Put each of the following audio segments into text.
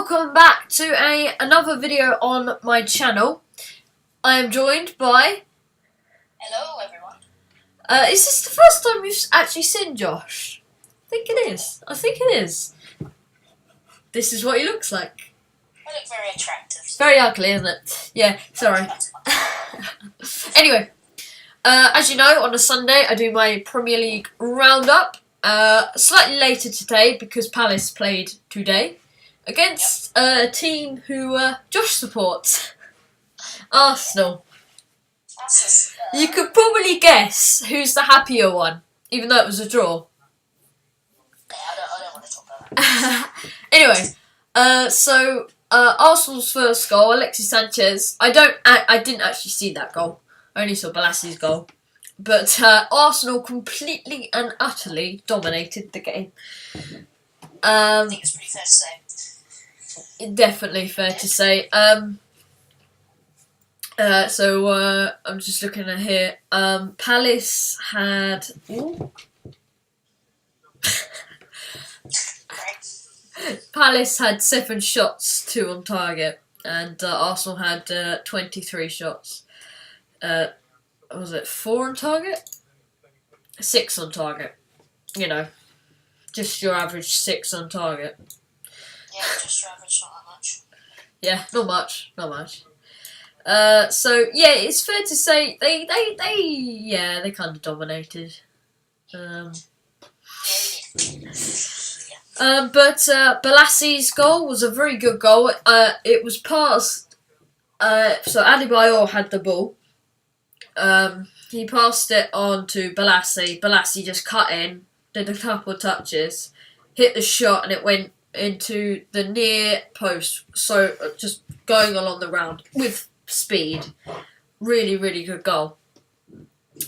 welcome back to another video on my channel. I am joined by... Hello everyone. Is this the first time you've actually seen Josh? I think it is. This is what he looks like. I look very attractive. It's very ugly, isn't it? Yeah, sorry. Anyway, as you know, on a Sunday I do my Premier League roundup. Slightly later today because Palace played today against a team who Josh supports, Arsenal. You could probably guess who's the happier one, even though it was a draw. Yeah, I don't want to talk about that. Anyway, so Arsenal's first goal, Alexis Sanchez. I didn't actually see that goal. I only saw Bolassi's goal. But Arsenal completely and utterly dominated the game. I think it's pretty fair to say. Definitely fair to say. So I'm just looking at here. Palace had... Palace had 7 shots, 2 on target. And Arsenal had 23 shots. Was it 4 on target? 6 on target. You know, just your average 6 on target. Yeah, just your average, not that much. Yeah, not much. So yeah, it's fair to say they kind of dominated. But Bolassi's goal was a very good goal. It was passed. So Adebayor had the ball. He passed it on to Bolasie. Bolasie just cut in, did a couple of touches, hit the shot, and it went into the near post. So just going along the round with speed. Really, really good goal.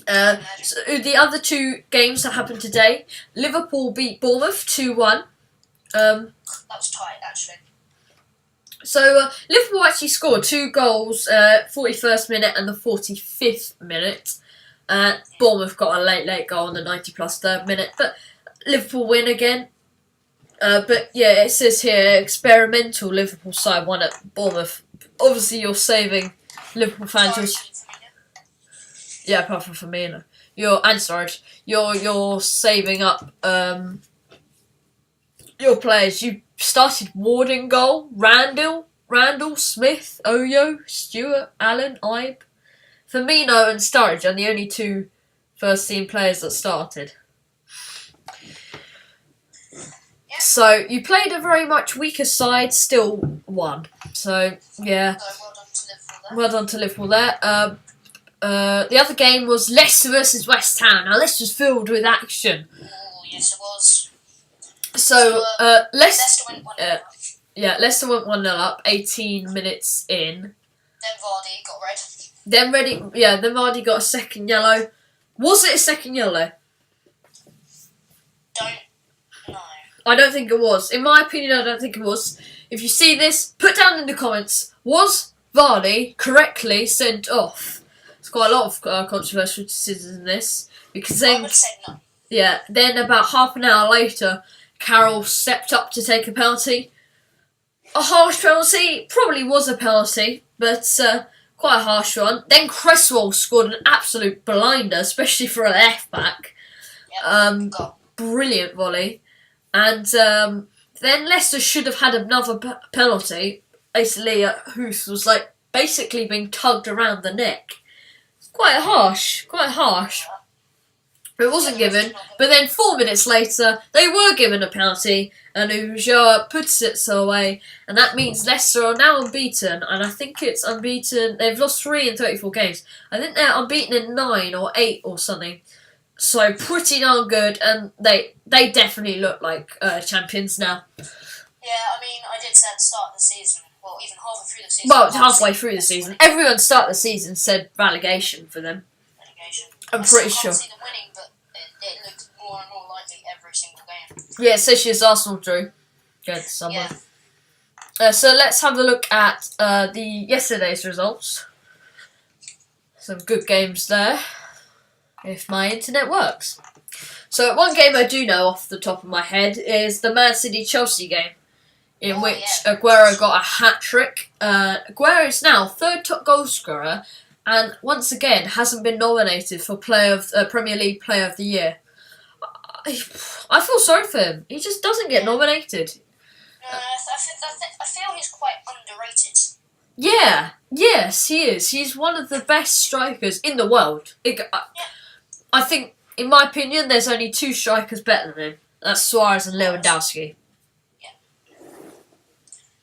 So the other 2 games that happened today, Liverpool beat Bournemouth 2-1. That was tight, actually. So Liverpool actually scored 2 goals, 41st minute and the 45th minute. Bournemouth got a late goal in the 90+ third minute, but Liverpool win again. But yeah, it says here experimental Liverpool side won at Bournemouth. Obviously, you're saving Liverpool fans. Yeah, apart from Firmino, you're saving up your players. You started Ward in goal, Randall, Smith, Oyo, Stewart, Allen, Ibe, Firmino and Sturridge are the only 2 first team players that started. Yeah. So you played a very much weaker side, still won. So yeah, well done to Liverpool there. The other game was Leicester versus West Ham. Now Leicester's filled with action. Oh yes, it was. So Leicester went 1-0 up. Leicester went 1-0 up, 18 minutes in. Then Vardy got red. Then Vardy got a second yellow. Was it a second yellow? Don't know. I don't think it was. In my opinion, I don't think it was. If you see this, put down in the comments, was Vardy correctly sent off? There's quite a lot of controversial decisions in this. Because then, I would say no. Yeah, then about half an hour later, Carroll stepped up to take a penalty. A harsh penalty, probably was a penalty, but quite a harsh one. Then Cresswell scored an absolute blinder, especially for a left-back. Yep, brilliant volley. And then Leicester should have had another penalty. Basically, Huth was basically being tugged around the neck. Quite harsh. It wasn't given, but then 4 minutes later, they were given a penalty, and Uja puts it away, and that means Leicester are now unbeaten, and I think it's unbeaten. They've lost 3 in 34 games. I think they're unbeaten in 9 or 8 or something. So pretty darn good, and they definitely look like champions now. Yeah, I mean, I did say at the start of the season, well, even halfway through the season. Well, halfway through the season. Everyone start the season said relegation for them. I'm pretty sure. I can't see them winning, but it looked more and more likely every single game. Yeah, especially as Arsenal drew. Good, someone. Yeah. So let's have a look at yesterday's results. Some good games there, if my internet works. So one game I do know off the top of my head is the Man City-Chelsea game. in which Aguero got a hat-trick. Aguero is now third top goal scorer and once again hasn't been nominated for Premier League Player of the Year. I feel sorry for him. He just doesn't get nominated. I feel he's quite underrated. Yeah, yes, he is. He's one of the best strikers in the world. I think, in my opinion, there's only two strikers better than him. That's Suarez and Lewandowski.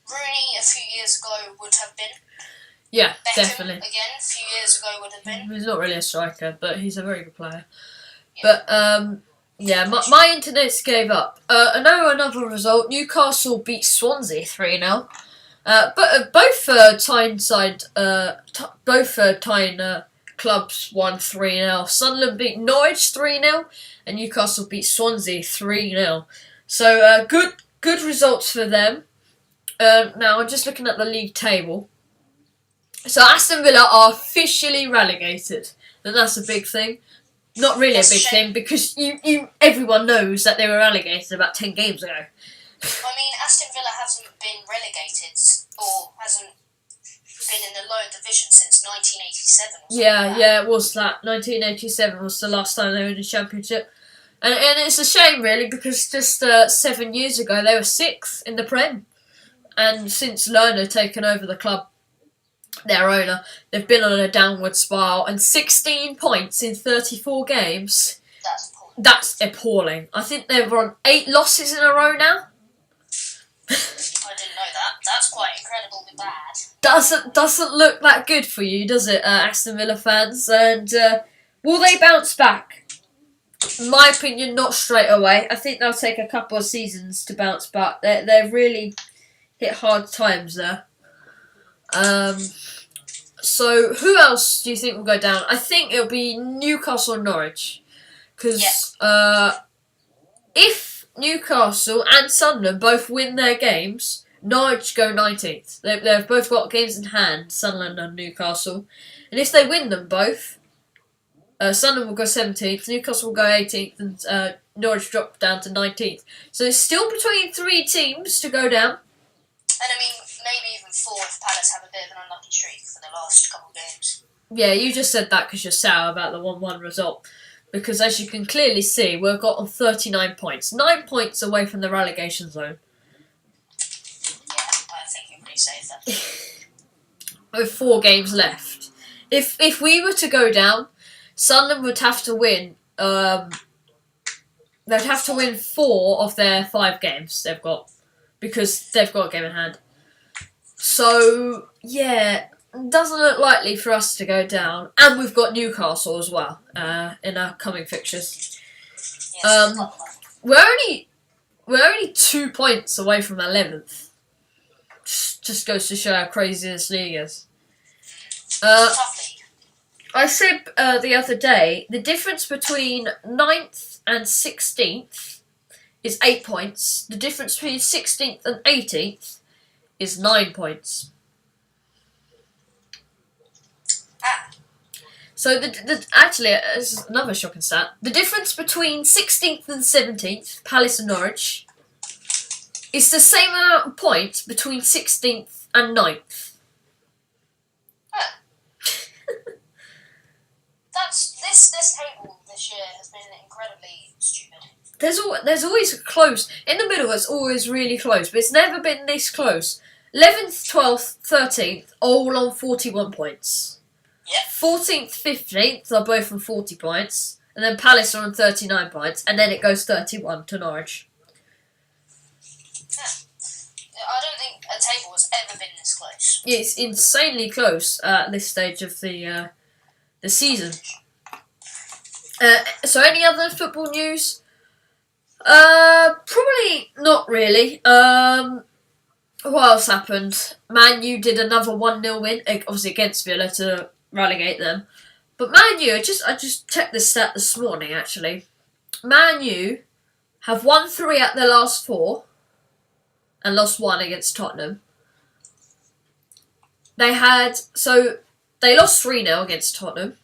Rooney a few years ago would have been. Yeah, Beckham, definitely. again, a few years ago would have been. He's not really a striker, but he's a very good player. Yeah. But, my internet gave up. I know another result. Newcastle beat Swansea 3-0. But both Tyne clubs won 3-0. Sunderland beat Norwich 3-0, and Newcastle beat Swansea 3-0. So good results for them. Now I'm just looking at the league table. So Aston Villa are officially relegated, and that's a big thing. Not really a big thing because everyone knows that they were relegated about 10 games ago. I mean, Aston Villa hasn't been relegated or hasn't been in the lower division since 1987. Yeah, it was that. 1987 was the last time they were in the Championship. And it's a shame, really, because just 7 years ago they were 6th in the Prem. And since Lerner taken over the club, their owner, they've been on a downward spiral. And 16 points in 34 games, that's appalling. I think they've on 8 losses in a row now. I didn't know that. That's quite incredibly bad. Doesn't look that good for you, does it, Aston Villa fans? And will they bounce back? In my opinion, not straight away. I think they'll take a couple of seasons to bounce back. They've really hit hard times there. So who else do you think will go down? I think it'll be Newcastle and Norwich. Because if Newcastle and Sunderland both win their games, Norwich go 19th. They've both got games in hand, Sunderland and Newcastle. And if they win them both, Sunderland will go 17th, Newcastle will go 18th, and Norwich drop down to 19th. So it's still between 3 teams to go down. And I mean, maybe even 4 if Palace have a bit of an unlucky streak for the last couple of games. Yeah, you just said that because you're sour about the 1-1 result. Because as you can clearly see, we've got on 39 points. 9 points away from the relegation zone. Yeah, I think you're pretty safe then. With 4 games left. If we were to go down, Sunderland would have to win. They'd have to win 4 of their 5 games they've got. Because they've got a game in hand. So, yeah, doesn't look likely for us to go down. And we've got Newcastle as well in our coming fixtures. Yes, we're only 2 points away from 11th. Just goes to show how crazy this league is. tough league. I said the other day, the difference between 9th and 16th is 8 points. The difference between 16th and 18th is 9 points. So actually, this is another shocking stat. The difference between 16th and 17th, Palace and Norwich, is the same amount of points between 16th and 9th. This table this year has been incredibly stupid. There's always close. In the middle, it's always really close, but it's never been this close. 11th, 12th, 13th, all on 41 points. Yep. 14th, 15th are both on 40 points, and then Palace are on 39 points, and then it goes 31 to Norwich. Yeah. I don't think a table has ever been this close. It's insanely close at this stage of the season. So any other football news? Probably not really. What else happened? Man U did another 1-0 win, obviously against Villa to relegate them. But Man U, I just checked this stat this morning actually. Man U have won 3 at their last 4 and lost 1 against Tottenham. They lost 3-0 against Tottenham.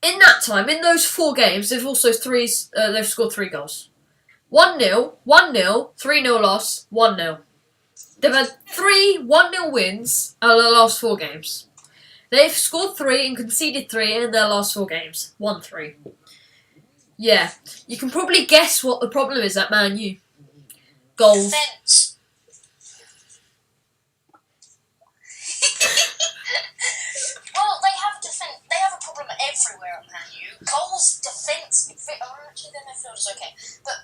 In that time, in those 4 games, they've scored 3 goals. 1-0, 1-0, 3-0 loss, 1-0. They've had 3 1-0 wins out of the last 4 games. They've scored 3 and conceded 3 in their last 4 games. 1-3. Yeah, you can probably guess what the problem is at Man U. Goals. Defence. Well, they have a problem everywhere at Man U. Goals, defence, actually their midfield is okay. But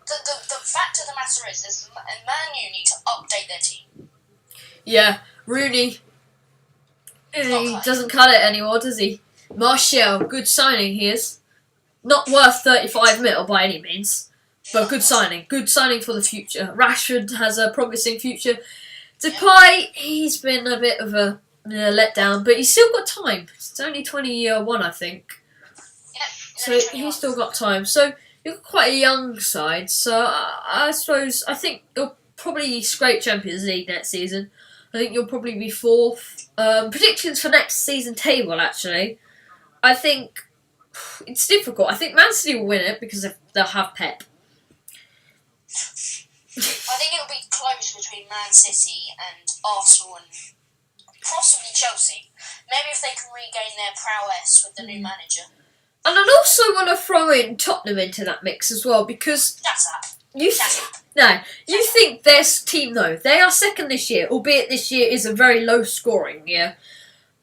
the fact of the matter is Man U need to update their team. Yeah, Rooney. He doesn't cut it anymore, does he? Martial, good signing he is. Not worth 35 mil by any means, but good signing. Good signing for the future. Rashford has a promising future. Depay, he's been a bit of a letdown, but he's still got time. It's only 21, I think. Yeah, So he's still got time. So you're quite a young side. So I think you'll probably scrape Champions League next season. I think you'll probably be 4th. Predictions for next season table, actually. I think it's difficult. I think Man City will win it because they'll have Pep. I think it'll be close between Man City and Arsenal and possibly Chelsea. Maybe if they can regain their prowess with the new manager. And I'd also want to throw in Tottenham into that mix as well because you think their team though they are second this year, albeit this year is a very low scoring year.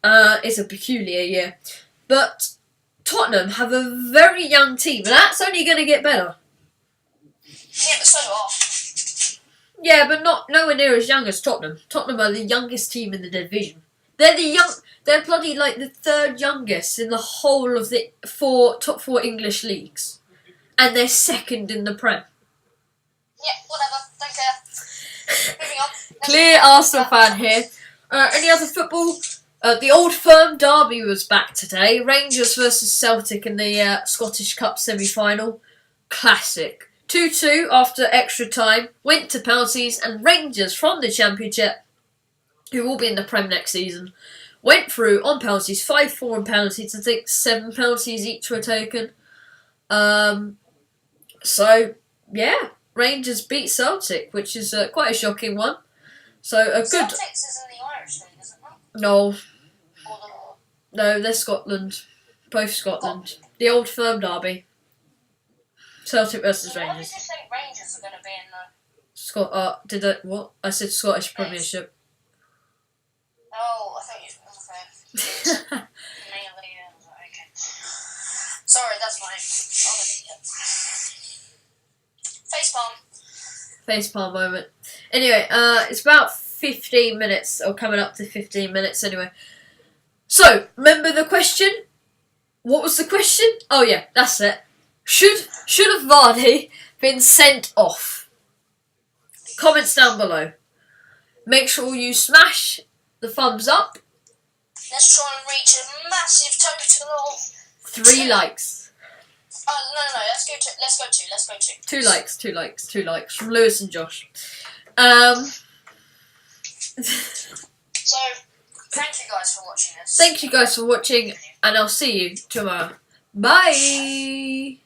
It's a peculiar year, but Tottenham have a very young team, and that's only going to get better. Yeah, but so do Arsenal. Yeah, but nowhere near as young as Tottenham. Tottenham are the youngest team in the division. They're bloody like the 3rd youngest in the whole of the top 4 English leagues, and they're 2nd in the Prem. Yeah, whatever. Don't care. Moving on. Clear Arsenal fan here. Any other football? The Old Firm derby was back today. Rangers versus Celtic in the Scottish Cup semi-final. Classic. 2-2 after extra time. Went to penalties, and Rangers from the Championship, who will be in the Prem next season, went through on penalties. 5-4 on penalties. I think 7 penalties each were taken. So yeah, Rangers beat Celtic, which is quite a shocking one. So a good. Celtics is in the Irish League, isn't it? No, they're Scotland. Both Scotland. The Old Firm derby. Celtic versus Why did you Rangers. say Rangers are going to be in the... Did I what? I said Scottish Premiership. Oh, I thought you... Okay. Mainly, okay. Sorry, that's my... Facepalm. Facepalm moment. Anyway, it's about 15 minutes, or coming up to 15 minutes anyway. So, remember the question? What was the question? Oh yeah, that's it. Should have Vardy been sent off? Comments down below. Make sure you smash the thumbs up. Let's try and reach a massive total of... 3 likes. No, let's go 2. 2 likes from Lewis and Josh. So, thank you guys for watching this. Thank you guys for watching, and I'll see you tomorrow. Bye!